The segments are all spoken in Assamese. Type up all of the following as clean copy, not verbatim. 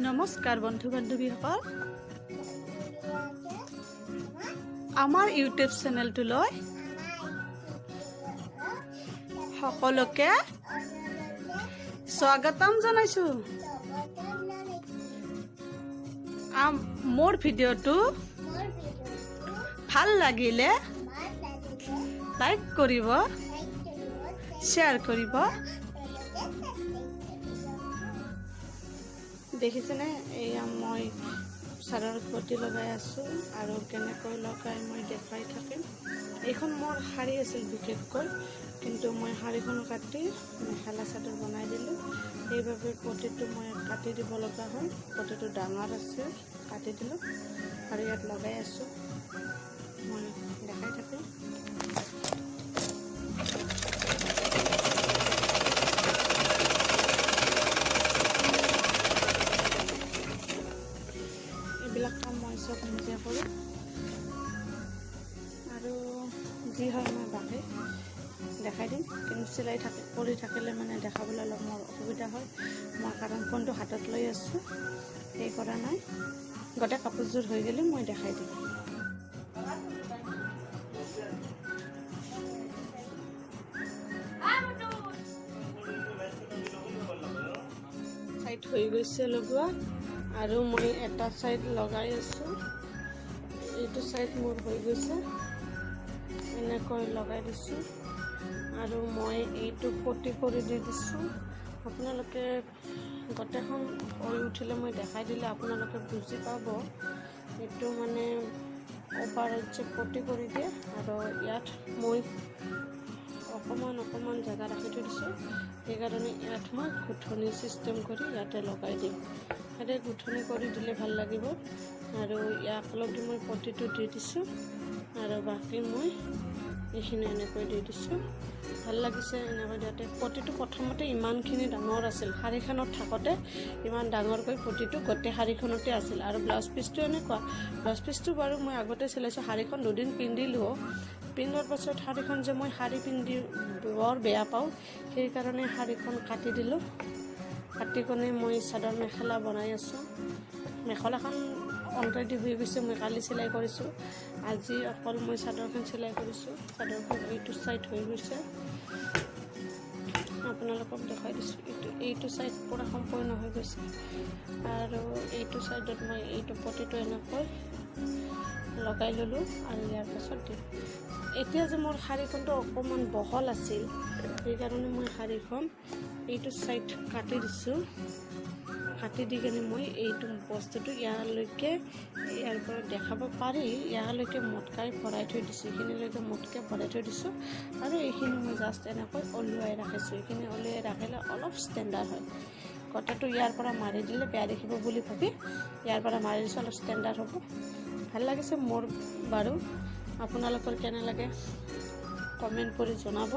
নমস্কাৰ বন্ধু বান্ধৱীসকল, আমাৰ ইউটিউব চেনেলটোলৈ সকলোকে স্বাগতম জনাইছোঁ। মোৰ ভিডিঅ'টো ভাল লাগিলে লাইক কৰিব, শ্বেয়াৰ কৰিব। দেখিছেনে, এয়া মই চাদৰ পতি লগাই আছোঁ আৰু কেনেকৈ লগাই মই দেখাই থাকিম। এইখন মোৰ শাৰী আছিল বিশেষকৈ, কিন্তু মই শাৰীখন কাটি মেখেলা চাদৰ বনাই দিলোঁ। সেইবাবে পতিটো মই কাটি দিব লগা হ'ল। পতিটো ডাঙৰ আছিল, কাটি দিলোঁ আৰু ইয়াত লগাই আছোঁ। মই দেখাই থাকিম। এইবিলাক কাম মই চব নিজে কৰোঁ আৰু যি হয় মই বাকী দেখাই দিম। কিন্তু চিলাই কৰি থাকিলে মানে দেখাবলৈ অলপ মোৰ অসুবিধা হয়। মই কাৰণ ফোনটো হাতত লৈ আছোঁ, সেই কৰা নাই। গোটেই কাপোৰযোৰ হৈ গ'লে মই দেখাই দিম। চাইড হৈ গৈছে লগোৱা আৰু মই এটা চাইড লগাই আছোঁ। এইটো চাইড মোৰ হৈ গৈছে, এনেকৈ লগাই দিছোঁ আৰু মই এইটো পটি কৰি দি দিছোঁ। আপোনালোকে গোটেইখন হৈ উঠিলে মই দেখাই দিলে আপোনালোকে বুজি পাব। এইটো মানে ওপৰত যে পটি কৰি দিয়ে আৰু ইয়াত মই অকণমান জেগা ৰাখি থৈ দিছোঁ। সেইকাৰণে ইয়াত মই গুঠনি চিষ্টেম কৰি ইয়াতে লগাই দিম। ইয়াতে গুঠনি কৰি দিলে ভাল লাগিব আৰু ইয়াক লগি মই পটিটো দি দিছোঁ আৰু বাকী মই এইখিনি এনেকৈ দি দিছোঁ। ভাল লাগিছে এনেকৈ দিওঁতে। পটিটো প্ৰথমতে ইমানখিনি ডাঙৰ আছিল, শাৰীখনত থাকোঁতে ইমান ডাঙৰকৈ পটিটো গোটেই শাৰীখনতে আছিল। আৰু ব্লাউজ পিচটো এনেকুৱা, ব্লাউজ পিচটো বাৰু মই আগতে চিলাইছোঁ। শাৰীখন দুদিন পিন্ধিলোঁ, পিন্ধাৰ পাছত শাৰীখন যে মই শাৰী পিন্ধি বৰ বেয়া পাওঁ, সেইকাৰণে শাৰীখন কাটি দিলোঁ। কাটি কিনে মই চাদৰ মেখেলা বনাই আছোঁ। মেখেলাখন অলৰেডি হৈ গৈছে, মই কালি চিলাই কৰিছোঁ। আজি অকল মই চাদৰখন চিলাই কৰিছোঁ। চাদৰখন এইটো চাইড হৈ গৈছে, আপোনালোকক দেখাই দিছোঁ। এইটো চাইড পূৰা সম্পূৰ্ণ হৈ গৈছে আৰু এইটো চাইডত মই এইটো পটিটো এনেকৈ লগাই ল'লোঁ আৰু ইয়াৰ পাছত দিম। এতিয়া যে মোৰ শাৰীখনটো অকণমান বহল আছিল, সেইকাৰণে মই শাৰীখন এইটো চাইড কাটি দিছোঁ। কাটি দি কিনে মই এইটো বস্তুটো ইয়াৰ পৰা দেখাব পাৰি ইয়ালৈকে মটকাই ভৰাই থৈ দিছোঁ। এইখিনিলৈকে মটকে ভৰাই থৈ দিছোঁ আৰু এইখিনি মই জাষ্ট এনেকৈ ওলোৱাই ৰাখিছোঁ। এইখিনি ওলিয়াই ৰাখিলে অলপ ষ্টেণ্ডাৰ্ড হয়। গোটেইটো ইয়াৰ পৰা মাৰি দিলে বেয়া দেখিব বুলি ভাবি ইয়াৰ পৰা মাৰি দিছোঁ, অলপ ষ্টেণ্ডাৰ্ড হ'ব। ভাল লাগিছে মোৰ বাৰু। আপোনালোকৰ কেনে লাগে কমেণ্ট কৰি জনাব।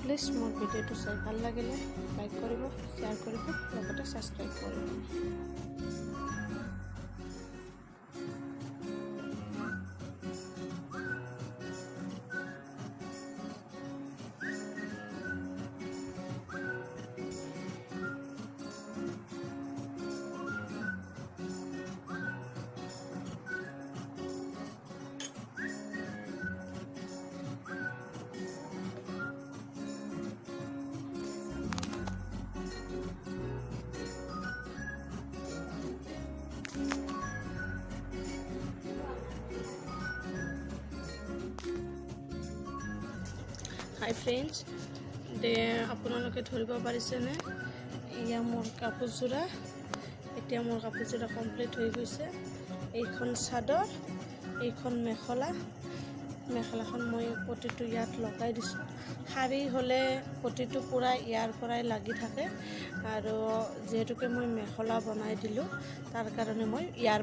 প্লিজ মোৰ ভিডিঅ'টো চাই ভাল লাগিলে লাইক কৰিব, শ্বেয়াৰ কৰিব, লগতে ছাবস্ক্ৰাইব কৰিব। হাই ফ্ৰেণ্ডছ, আপোনালোকে ধৰিব পাৰিছেনে? এয়া মোৰ কাপোৰযোৰা। এতিয়া মোৰ কাপোৰযোৰা কমপ্লিট হৈ গৈছে। এইখন চাদৰ, এইখন মেখেলাখন মই পটিটো ইয়াত লগাই দিছোঁ। শাৰী হ'লে পটিটো পূৰা ইয়াৰ পৰাই লাগি থাকে আৰু যিহেতুকে মই মেখেলা বনাই দিলোঁ, তাৰ কাৰণে মই ইয়াৰ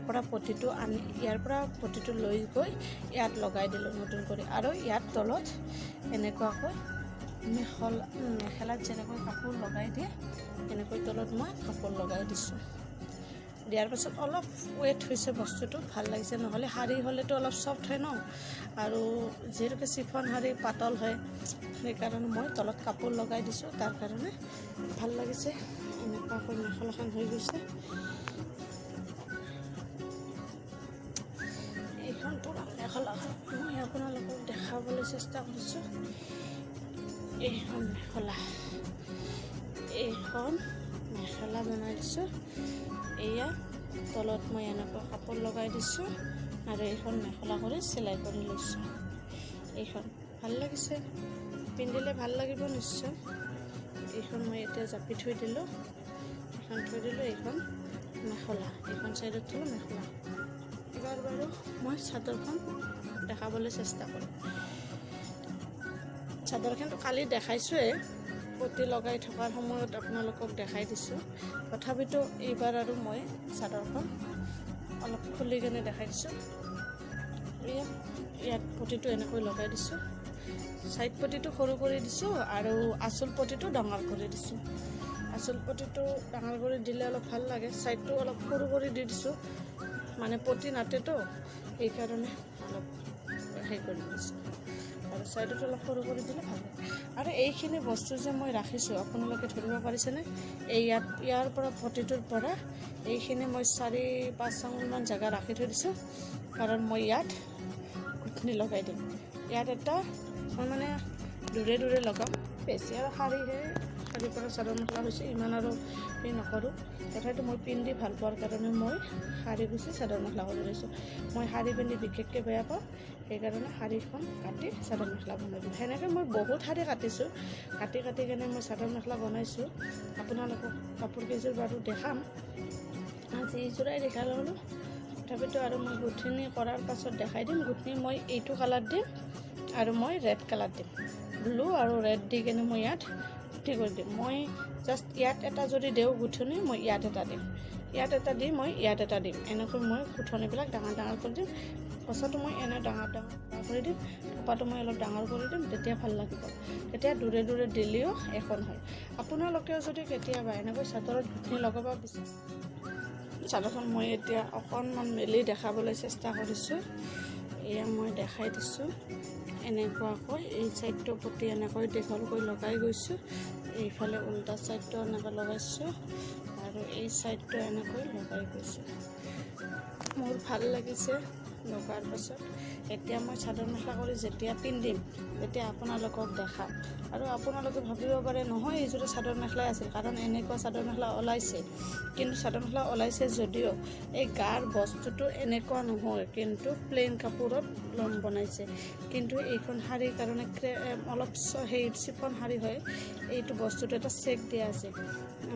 পৰা পটিটো লৈ গৈ ইয়াত লগাই দিলোঁ নতুন কৰি। আৰু ইয়াত তলত এনেকুৱাকৈ মেখেলাত যেনেকৈ কাপোৰ লগাই দিয়ে, এনেকৈ তলত মই কাপোৰ লগাই দিছোঁ। দিয়াৰ পাছত অলপ ৱেট হৈছে বস্তুটো, ভাল লাগিছে। নহ'লে শাৰী হ'লেতো অলপ চফ্ট হয় ন, আৰু যিহেতুকে চিফন শাৰী পাতল হয়, সেইকাৰণে মই তলত কাপোৰ লগাই দিছোঁ। তাৰ কাৰণে ভাল লাগিছে। এনেকুৱাকৈ মেখেলাখন হৈ গৈছে। চেষ্টা কৰিছোঁ। এইখন মেখেলা বনাই দিছোঁ। এয়া তলত মই এনেকৈ কাপোৰ লগাই দিছোঁ আৰু এইখন মেখেলা কৰি চিলাই কৰি লৈছোঁ। এইখন ভাল লাগিছে, পিন্ধিলে ভাল লাগিব নিশ্চয়। এইখন মই এতিয়া জাপি থৈ দিলোঁ, এইখন মেখেলা, এইখন চাইডত থলোঁ মেখেলা। এবাৰ বাৰু মই চাদৰখন দেখাবলৈ চেষ্টা কৰিম। চাদৰখনটো কালি দেখাইছোঁৱেই, পতি লগাই থকাৰ সময়ত আপোনালোকক দেখাই দিছোঁ। তথাপিতো এইবাৰ আৰু মই চাদৰখন অলপ খুলি কেনে দেখাই দিছোঁ। ইয়াত পতিটো এনেকৈ লগাই দিছোঁ, ছাইড পতিটো সৰু কৰি দিছোঁ আৰু আঁচল পতিটো ডাঙৰ কৰি দিছোঁ। আঁচল পতিটো ডাঙৰ কৰি দিলে অলপ ভাল লাগে, ছাইডটো অলপ সৰু কৰি দি দিছোঁ, মানে পতি নাটেতো সেইকাৰণে অলপ কৰি দিছোঁ আৰু ছাইডটো অলপ সৰু কৰি দিলে ভাল লাগে। আৰু এইখিনি বস্তু যে মই ৰাখিছোঁ আপোনালোকে ধৰিব পাৰিছেনে? ইয়াৰ পৰা পতিটোৰ পৰা এইখিনি মই 4-5 আঙুলমান জেগা ৰাখি থৈ দিছোঁ, কাৰণ মই ইয়াত গুঠনি লগাই দিম। ইয়াত এটা মই মানে দূৰে লগাম, বেছি আৰু শাৰীৰ পৰা চাদৰ মেখেলা হৈছে, ইমান আৰু সেই নকৰোঁ। তথাপিতো মই পিন্ধি ভাল পোৱাৰ কাৰণে মই শাৰী গুচি চাদৰ মেখেলা কৰি লৈছোঁ। মই শাৰী পিন্ধি বিশেষকৈ বেয়া পাওঁ, সেইকাৰণে শাৰীখন কাটি চাদৰ মেখেলা বনাই দিওঁ। সেনেকৈ মই বহুত শাৰী কাটিছোঁ, কাটি কেনে মই চাদৰ মেখেলা বনাইছোঁ। আপোনালোকক কাপোৰ কেইযোৰ বাৰু দেখাম, আজি এইযোৰাই দেখাই ল'লোঁ। তথাপিতো আৰু মই গুঠনি কৰাৰ পাছত দেখাই দিম। গুঠনি মই এইটো কালাৰ দিম আৰু মই ৰেড কালাৰ দিম, ব্লু আৰু ৰেড দি কেনে মই ইয়াত গুঠি কৰি দিম। মই জাষ্ট ইয়াত এটা যদি দিওঁ গুঠনি, মই ইয়াত এটা দিম, ইয়াত এটা দি মই ইয়াত এটা দিম, এনেকৈ মই গুঠনিবিলাক ডাঙৰ কৰি দিম। পচাটো মই এনে ডাঙৰ কৰি দিম, থোপাটো মই অলপ ডাঙৰ কৰি দিম, তেতিয়া ভাল লাগিব। তেতিয়া দূৰে দিলেও এখন হয়। আপোনালোকেও যদি কেতিয়াবা এনেকৈ চাদৰত গুঠনি লগাব বিচাৰে, চাদৰখন মই এতিয়া অকণমান মেলি দেখাবলৈ চেষ্টা কৰিছোঁ। এয়া মই দেখাই দিছোঁ এনেকুৱাকৈ। এই ছাইডটো পতি এনেকৈ দীঘলকৈ লগাই গৈছোঁ, এইফালে উল্টা ছাইডটো এনেকৈ লগাইছোঁ আৰু এই ছাইডটো এনেকৈ লগাই গৈছোঁ। মোৰ ভাল লাগিছে লগাৰ পাছত। এতিয়া মই চাদৰ মেখেলা কৰি যেতিয়া পিন্ধিম, তেতিয়া আপোনালোকক দেখাম। আৰু আপোনালোকে ভাবিব পাৰে নহয় এইযোৰে চাদৰ মেখেলাই আছিল, কাৰণ এনেকুৱা চাদৰ মেখেলা ওলাইছে। কিন্তু চাদৰ মেখেলা ওলাইছে যদিও এই গাৰ বস্তুটো এনেকুৱা নহয়, কিন্তু প্লেইন কাপোৰত বনাইছে। কিন্তু এইখন শাৰীৰ কাৰণে অলপ চিফন শাৰী হয়, এইটো বস্তুটো এটা চেক দিয়া আছে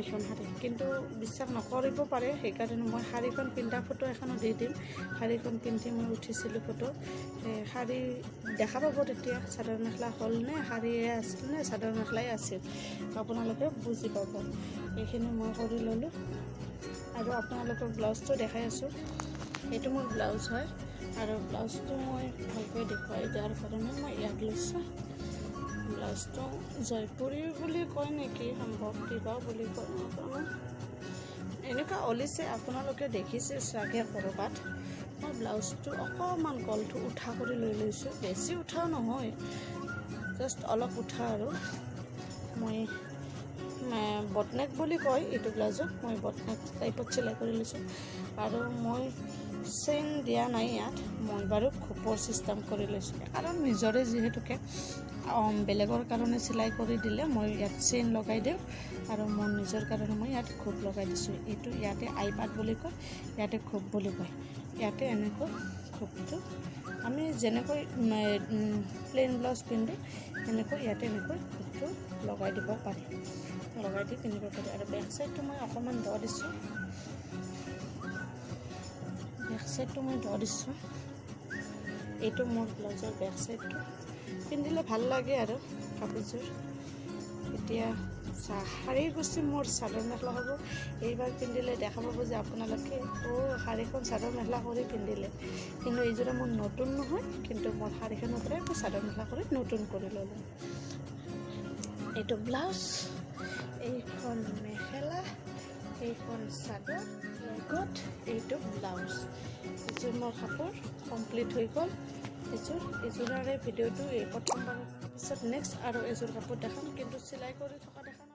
এইখন শাৰী। কিন্তু বিশ্বাস নকৰিব পাৰে, সেইকাৰণে মই শাৰীখন পিন্ধা ফটো এখনো দি দিম। শাৰীখন পিন্ধি মই উঠিছিলোঁ ফটো, শাৰী দেখা পাব তেতিয়া চাদৰ মেখেলা হ'ল নে শাৰীয়ে আছিল নে চাদৰ মেখেলাই আছিল, আপোনালোকে বুজি পাব। এইখিনি মই কৰি ল'লোঁ আৰু আপোনালোকক ব্লাউজটো দেখাই আছোঁ। এইটো মোৰ ব্লাউজ হয় আৰু ব্লাউজটো মই ভালকৈ দেখুৱাই দিয়াৰ কাৰণে মই ইয়াত লৈছোঁ। ব্লাউজটো জয়পুৰী বুলি কয় নেকি, সম্ভৱ কিবা বুলি কয় নাজানো, এনেকুৱা ওলিছে, আপোনালোকে দেখিছে চাগে ক'ৰবাত। মই ব্লাউজটো অকণমান গলটো উঠা কৰি লৈ লৈছোঁ, বেছি উঠাও নহয়, জাষ্ট অলপ উঠা। আৰু মই বটনেক বুলি কয় এইটো ব্লাউজক, মই বটনেক টাইপত চিলাই কৰি লৈছোঁ। আৰু মই চেইন দিয়া নাই ইয়াত, মই বাৰু খোপৰ চিষ্টেম কৰি লৈছোঁ, কাৰণ নিজৰে যিহেতুকে বেলেগৰ কাৰণে চিলাই কৰি দিলে মই ইয়াত চেইন লগাই দিওঁ আৰু মোৰ নিজৰ কাৰণে মই ইয়াত খোপ লগাই দিছোঁ। এইটো ইয়াতে আইপাত বুলি কয়, ইয়াতে খোপ বুলি কয়। ইয়াতে এনেকৈ খোপটো আমি যেনেকৈ প্লেইন ব্লাউজ পিন্ধোঁ সেনেকৈ ইয়াতে এনেকৈ খোপটো লগাই দিব পাৰি, লগাই দি পিন্ধিব পাৰি। আৰু বেক চাইডটো মই অকণমান দ দিছোঁ, এইটো মোৰ ব্লাউজৰ বেক চাইডটো। পিন্ধিলে ভাল লাগে আৰু কাপোৰযোৰ। এতিয়া শাৰী গুচি মোৰ চাদৰ মেখেলা হ'ব, এইবাৰ পিন্ধিলে দেখা পাব যে আপোনালোকে শাৰীখন চাদৰ মেখেলা কৰি পিন্ধিলে। কিন্তু এইযোৰা মোৰ নতুন নহয়, কিন্তু মোৰ শাৰীখনৰ পৰাই মই চাদৰ মেখেলা কৰি নতুন কৰি ল'লোঁ। এইটো ব্লাউজ, এইখন মেখেলা, এইখন চাদৰ, লগত এইটো ব্লাউজ। এইযোৰ মোৰ কাপোৰ কমপ্লিট হৈ গ'ল। এইযোৰাৰে ভিডিঅ'টো এই প্ৰথমবাৰৰ পিছত নেক্সট আৰু এযোৰ কাপোৰ দেখাম, কিন্তু চিলাই কৰি থকা দেখাম।